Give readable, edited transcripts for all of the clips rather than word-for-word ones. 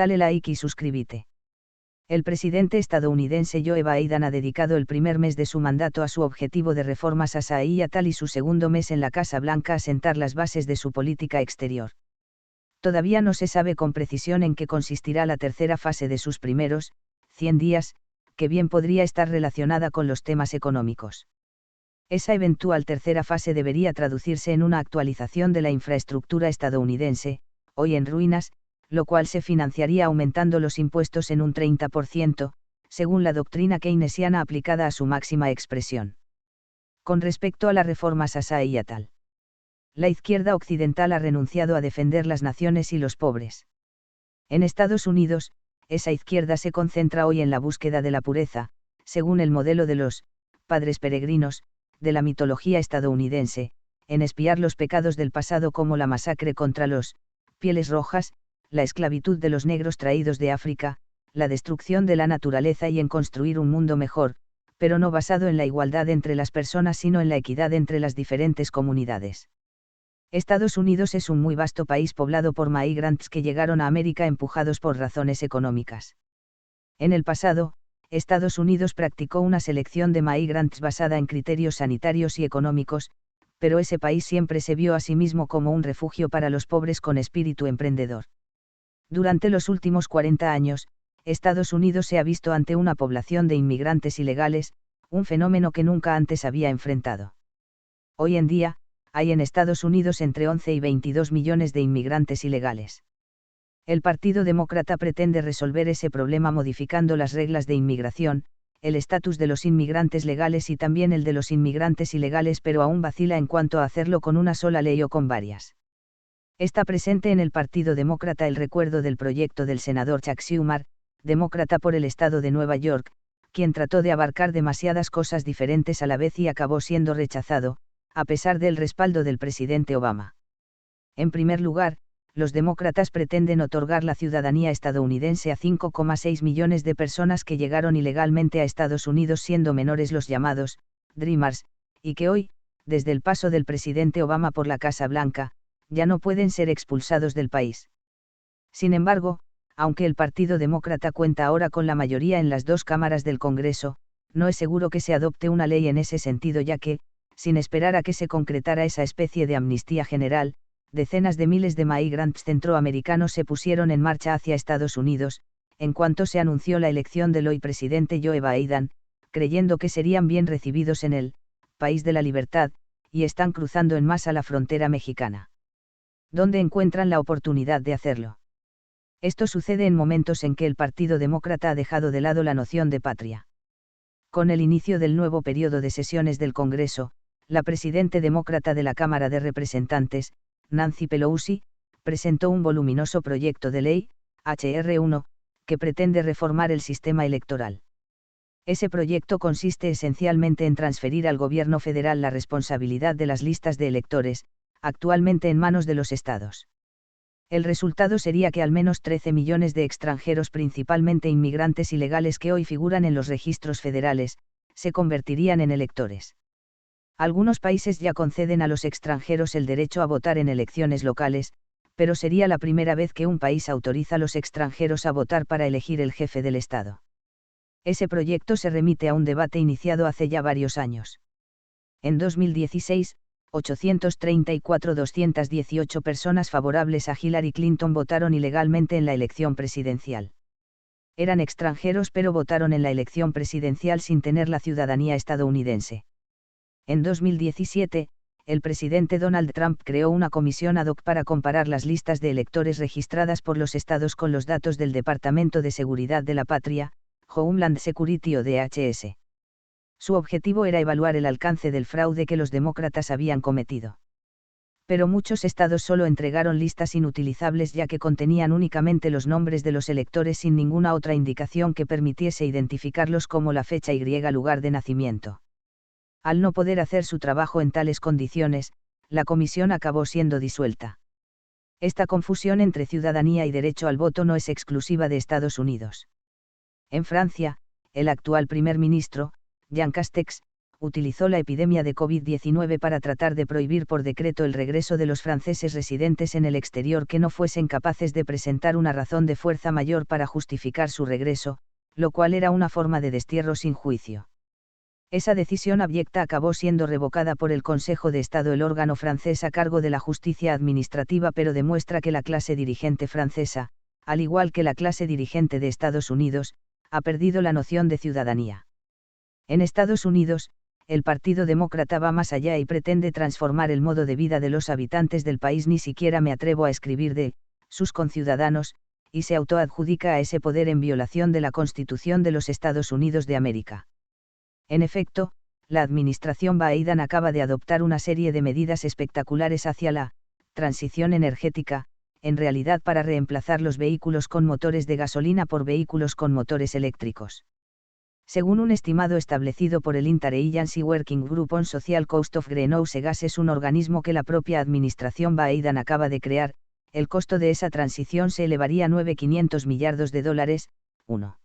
dale like y suscríbete. El presidente estadounidense Joe Biden ha dedicado el primer mes de su mandato a su objetivo de reformas a Saíatal y su segundo mes en la Casa Blanca a sentar las bases de su política exterior. Todavía no se sabe con precisión en qué consistirá la tercera fase de sus primeros 100 días, que bien podría estar relacionada con los temas económicos. Esa eventual tercera fase debería traducirse en una actualización de la infraestructura estadounidense, hoy en ruinas, lo cual se financiaría aumentando los impuestos en un 30%, según la doctrina keynesiana aplicada a su máxima expresión. Con respecto a las reformas a Saíatal, la izquierda occidental ha renunciado a defender las naciones y los pobres. En Estados Unidos, esa izquierda se concentra hoy en la búsqueda de la pureza, según el modelo de los padres peregrinos de la mitología estadounidense, en espiar los pecados del pasado como la masacre contra los pieles rojas, la esclavitud de los negros traídos de África, la destrucción de la naturaleza y en construir un mundo mejor, pero no basado en la igualdad entre las personas sino en la equidad entre las diferentes comunidades. Estados Unidos es un muy vasto país poblado por migrantes que llegaron a América empujados por razones económicas. En el pasado, Estados Unidos practicó una selección de migrantes basada en criterios sanitarios y económicos, pero ese país siempre se vio a sí mismo como un refugio para los pobres con espíritu emprendedor. Durante los últimos 40 años, Estados Unidos se ha visto ante una población de inmigrantes ilegales, un fenómeno que nunca antes había enfrentado. Hoy en día, hay en Estados Unidos entre 11 y 22 millones de inmigrantes ilegales. El Partido Demócrata pretende resolver ese problema modificando las reglas de inmigración, el estatus de los inmigrantes legales y también el de los inmigrantes ilegales, pero aún vacila en cuanto a hacerlo con una sola ley o con varias. Está presente en el Partido Demócrata el recuerdo del proyecto del senador Chuck Schumer, demócrata por el estado de Nueva York, quien trató de abarcar demasiadas cosas diferentes a la vez y acabó siendo rechazado, a pesar del respaldo del presidente Obama. En primer lugar, los demócratas pretenden otorgar la ciudadanía estadounidense a 5,6 millones de personas que llegaron ilegalmente a Estados Unidos siendo menores, los llamados Dreamers, y que hoy, desde el paso del presidente Obama por la Casa Blanca, ya no pueden ser expulsados del país. Sin embargo, aunque el Partido Demócrata cuenta ahora con la mayoría en las dos cámaras del Congreso, no es seguro que se adopte una ley en ese sentido, ya que, sin esperar a que se concretara esa especie de amnistía general, decenas de miles de migrantes centroamericanos se pusieron en marcha hacia Estados Unidos, en cuanto se anunció la elección del hoy presidente Joe Biden, creyendo que serían bien recibidos en el país de la libertad, y están cruzando en masa la frontera mexicana. ¿Dónde encuentran la oportunidad de hacerlo? Esto sucede en momentos en que el Partido Demócrata ha dejado de lado la noción de patria. Con el inicio del nuevo periodo de sesiones del Congreso, la presidenta demócrata de la Cámara de Representantes, Nancy Pelosi, presentó un voluminoso proyecto de ley, HR1, que pretende reformar el sistema electoral. Ese proyecto consiste esencialmente en transferir al gobierno federal la responsabilidad de las listas de electores, actualmente en manos de los estados. El resultado sería que al menos 13 millones de extranjeros, principalmente inmigrantes ilegales que hoy figuran en los registros federales, se convertirían en electores. Algunos países ya conceden a los extranjeros el derecho a votar en elecciones locales, pero sería la primera vez que un país autoriza a los extranjeros a votar para elegir el jefe del Estado. Ese proyecto se remite a un debate iniciado hace ya varios años. En 2016, 834.218 personas favorables a Hillary Clinton votaron ilegalmente en la elección presidencial. Eran extranjeros pero votaron en la elección presidencial sin tener la ciudadanía estadounidense. En 2017, el presidente Donald Trump creó una comisión ad hoc para comparar las listas de electores registradas por los estados con los datos del Departamento de Seguridad de la Patria, Homeland Security o DHS. Su objetivo era evaluar el alcance del fraude que los demócratas habían cometido. Pero muchos estados solo entregaron listas inutilizables ya que contenían únicamente los nombres de los electores sin ninguna otra indicación que permitiese identificarlos como la fecha y lugar de nacimiento. Al no poder hacer su trabajo en tales condiciones, la comisión acabó siendo disuelta. Esta confusión entre ciudadanía y derecho al voto no es exclusiva de Estados Unidos. En Francia, el actual primer ministro, Jean Castex, utilizó la epidemia de COVID-19 para tratar de prohibir por decreto el regreso de los franceses residentes en el exterior que no fuesen capaces de presentar una razón de fuerza mayor para justificar su regreso, lo cual era una forma de destierro sin juicio. Esa decisión abyecta acabó siendo revocada por el Consejo de Estado, el órgano francés a cargo de la justicia administrativa, pero demuestra que la clase dirigente francesa, al igual que la clase dirigente de Estados Unidos, ha perdido la noción de ciudadanía. En Estados Unidos, el Partido Demócrata va más allá y pretende transformar el modo de vida de los habitantes del país, ni siquiera me atrevo a escribir de sus conciudadanos, y se autoadjudica a ese poder en violación de la Constitución de los Estados Unidos de América. En efecto, la administración Biden acaba de adoptar una serie de medidas espectaculares hacia la transición energética, en realidad para reemplazar los vehículos con motores de gasolina por vehículos con motores eléctricos. Según un estimado establecido por el Interagency Working Group on Social Cost of Greenhouse Gases, un organismo que la propia administración Biden acaba de crear, el costo de esa transición se elevaría a $9.500 millardos. 1.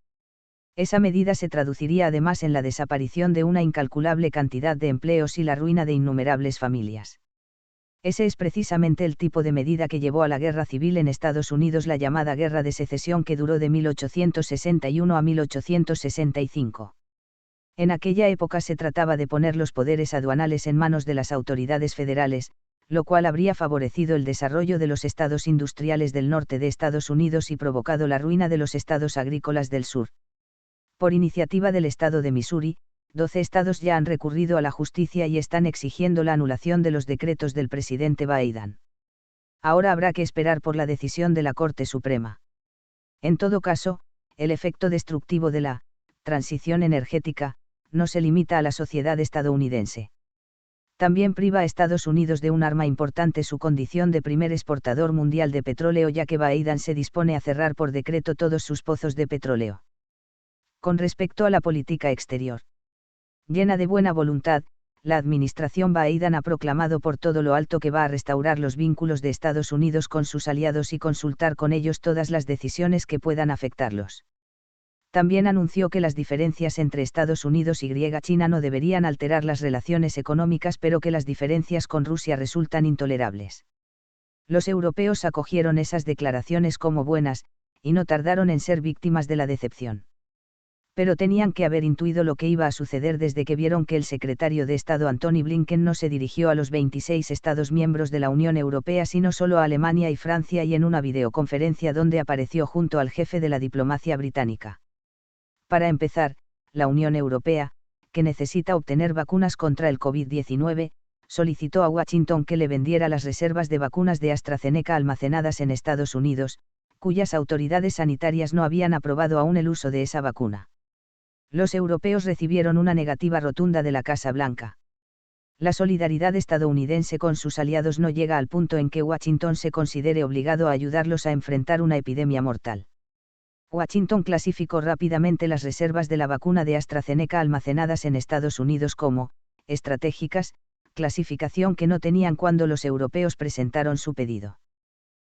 Esa medida se traduciría además en la desaparición de una incalculable cantidad de empleos y la ruina de innumerables familias. Ese es precisamente el tipo de medida que llevó a la guerra civil en Estados Unidos, la llamada Guerra de Secesión, que duró de 1861 a 1865. En aquella época se trataba de poner los poderes aduanales en manos de las autoridades federales, lo cual habría favorecido el desarrollo de los estados industriales del norte de Estados Unidos y provocado la ruina de los estados agrícolas del sur. Por iniciativa del estado de Missouri, 12 estados ya han recurrido a la justicia y están exigiendo la anulación de los decretos del presidente Biden. Ahora habrá que esperar por la decisión de la Corte Suprema. En todo caso, el efecto destructivo de la transición energética no se limita a la sociedad estadounidense. También priva a Estados Unidos de un arma importante, su condición de primer exportador mundial de petróleo, ya que Biden se dispone a cerrar por decreto todos sus pozos de petróleo. Con respecto a la política exterior, llena de buena voluntad, la administración Biden ha proclamado por todo lo alto que va a restaurar los vínculos de Estados Unidos con sus aliados y consultar con ellos todas las decisiones que puedan afectarlos. También anunció que las diferencias entre Estados Unidos y China no deberían alterar las relaciones económicas, pero que las diferencias con Rusia resultan intolerables. Los europeos acogieron esas declaraciones como buenas, y no tardaron en ser víctimas de la decepción. Pero tenían que haber intuido lo que iba a suceder desde que vieron que el secretario de Estado Antony Blinken no se dirigió a los 26 Estados miembros de la Unión Europea, sino solo a Alemania y Francia, y en una videoconferencia donde apareció junto al jefe de la diplomacia británica. Para empezar, la Unión Europea, que necesita obtener vacunas contra el COVID-19, solicitó a Washington que le vendiera las reservas de vacunas de AstraZeneca almacenadas en Estados Unidos, cuyas autoridades sanitarias no habían aprobado aún el uso de esa vacuna. Los europeos recibieron una negativa rotunda de la Casa Blanca. La solidaridad estadounidense con sus aliados no llega al punto en que Washington se considere obligado a ayudarlos a enfrentar una epidemia mortal. Washington clasificó rápidamente las reservas de la vacuna de AstraZeneca almacenadas en Estados Unidos como estratégicas, clasificación que no tenían cuando los europeos presentaron su pedido.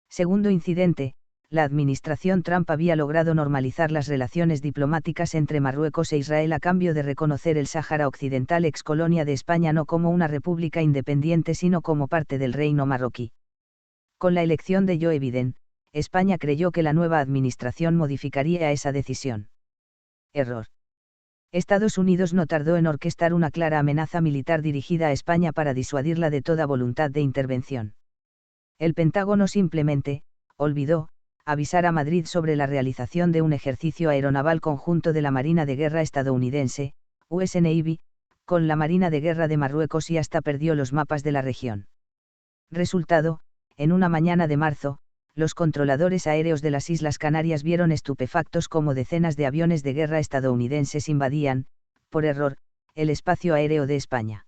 Segundo incidente, la administración Trump había logrado normalizar las relaciones diplomáticas entre Marruecos e Israel a cambio de reconocer el Sáhara Occidental, ex colonia de España, no como una república independiente sino como parte del reino marroquí. Con la elección de Joe Biden, España creyó que la nueva administración modificaría esa decisión. Error. Estados Unidos no tardó en orquestar una clara amenaza militar dirigida a España para disuadirla de toda voluntad de intervención. El Pentágono simplemente olvidó avisar a Madrid sobre la realización de un ejercicio aeronaval conjunto de la Marina de Guerra estadounidense, US Navy, con la Marina de Guerra de Marruecos, y hasta perdió los mapas de la región. Resultado, en una mañana de marzo, los controladores aéreos de las Islas Canarias vieron estupefactos cómo decenas de aviones de guerra estadounidenses invadían, por error, el espacio aéreo de España.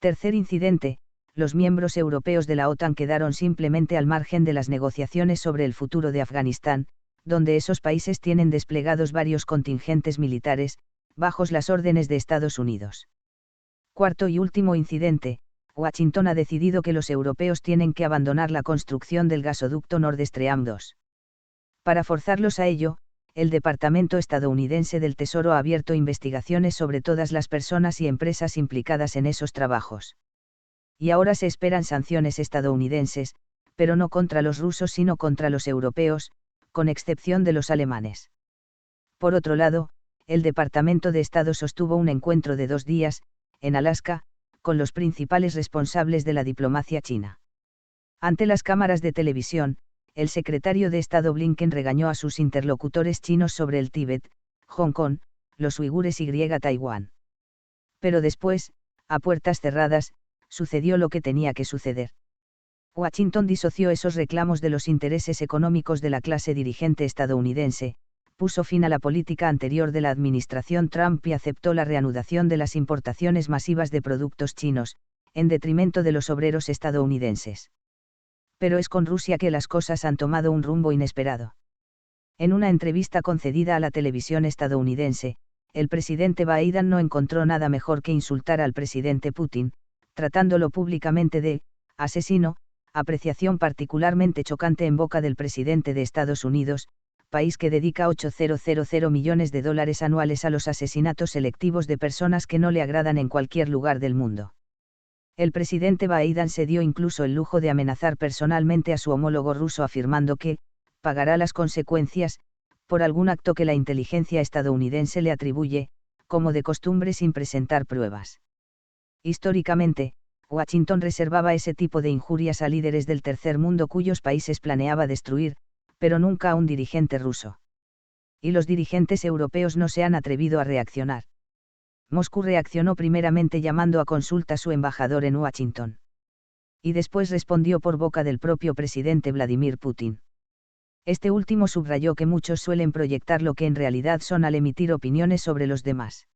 Tercer incidente, los miembros europeos de la OTAN quedaron simplemente al margen de las negociaciones sobre el futuro de Afganistán, donde esos países tienen desplegados varios contingentes militares, bajo las órdenes de Estados Unidos. Cuarto y último incidente, Washington ha decidido que los europeos tienen que abandonar la construcción del gasoducto Nord Stream 2. Para forzarlos a ello, el Departamento estadounidense del Tesoro ha abierto investigaciones sobre todas las personas y empresas implicadas en esos trabajos. Y ahora se esperan sanciones estadounidenses, pero no contra los rusos sino contra los europeos, con excepción de los alemanes. Por otro lado, el Departamento de Estado sostuvo un encuentro de 2 días, en Alaska, con los principales responsables de la diplomacia china. Ante las cámaras de televisión, el secretario de Estado Blinken regañó a sus interlocutores chinos sobre el Tíbet, Hong Kong, los uigures y Taiwán. Pero después, a puertas cerradas, sucedió lo que tenía que suceder. Washington disoció esos reclamos de los intereses económicos de la clase dirigente estadounidense, puso fin a la política anterior de la administración Trump y aceptó la reanudación de las importaciones masivas de productos chinos, en detrimento de los obreros estadounidenses. Pero es con Rusia que las cosas han tomado un rumbo inesperado. En una entrevista concedida a la televisión estadounidense, el presidente Biden no encontró nada mejor que insultar al presidente Putin, tratándolo públicamente de asesino, apreciación particularmente chocante en boca del presidente de Estados Unidos, país que dedica 8.000 millones de dólares anuales a los asesinatos selectivos de personas que no le agradan en cualquier lugar del mundo. El presidente Biden se dio incluso el lujo de amenazar personalmente a su homólogo ruso afirmando que pagará las consecuencias por algún acto que la inteligencia estadounidense le atribuye, como de costumbre sin presentar pruebas. Históricamente, Washington reservaba ese tipo de injurias a líderes del tercer mundo cuyos países planeaba destruir, pero nunca a un dirigente ruso. Y los dirigentes europeos no se han atrevido a reaccionar. Moscú reaccionó primeramente llamando a consulta a su embajador en Washington. Y después respondió por boca del propio presidente Vladimir Putin. Este último subrayó que muchos suelen proyectar lo que en realidad son al emitir opiniones sobre los demás.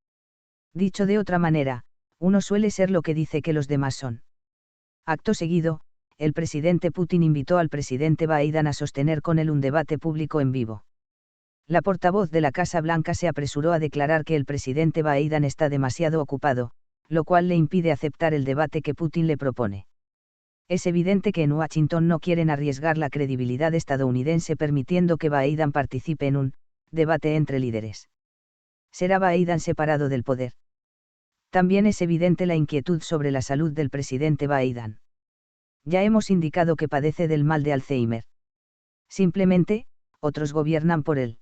Dicho de otra manera, uno suele ser lo que dice que los demás son. Acto seguido, el presidente Putin invitó al presidente Biden a sostener con él un debate público en vivo. La portavoz de la Casa Blanca se apresuró a declarar que el presidente Biden está demasiado ocupado, lo cual le impide aceptar el debate que Putin le propone. Es evidente que en Washington no quieren arriesgar la credibilidad estadounidense permitiendo que Biden participe en un debate entre líderes. ¿Será Biden separado del poder? También es evidente la inquietud sobre la salud del presidente Biden. Ya hemos indicado que padece del mal de Alzheimer. Simplemente, otros gobiernan por él.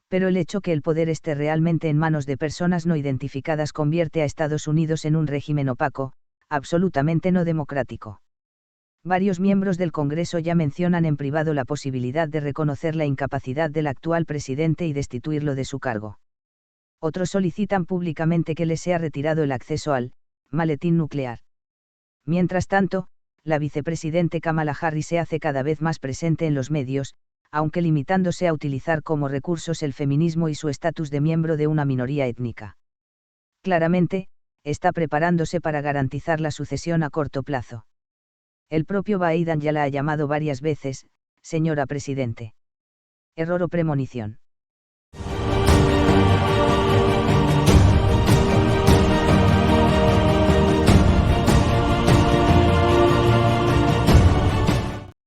Pero el hecho que el poder esté realmente en manos de personas no identificadas convierte a Estados Unidos en un régimen opaco, absolutamente no democrático. Varios miembros del Congreso ya mencionan en privado la posibilidad de reconocer la incapacidad del actual presidente y destituirlo de su cargo. Otros solicitan públicamente que le sea retirado el acceso al maletín nuclear. Mientras tanto, la vicepresidente Kamala Harris se hace cada vez más presente en los medios, aunque limitándose a utilizar como recursos el feminismo y su estatus de miembro de una minoría étnica. Claramente, está preparándose para garantizar la sucesión a corto plazo. El propio Biden ya la ha llamado varias veces, señora presidente. Error o premonición.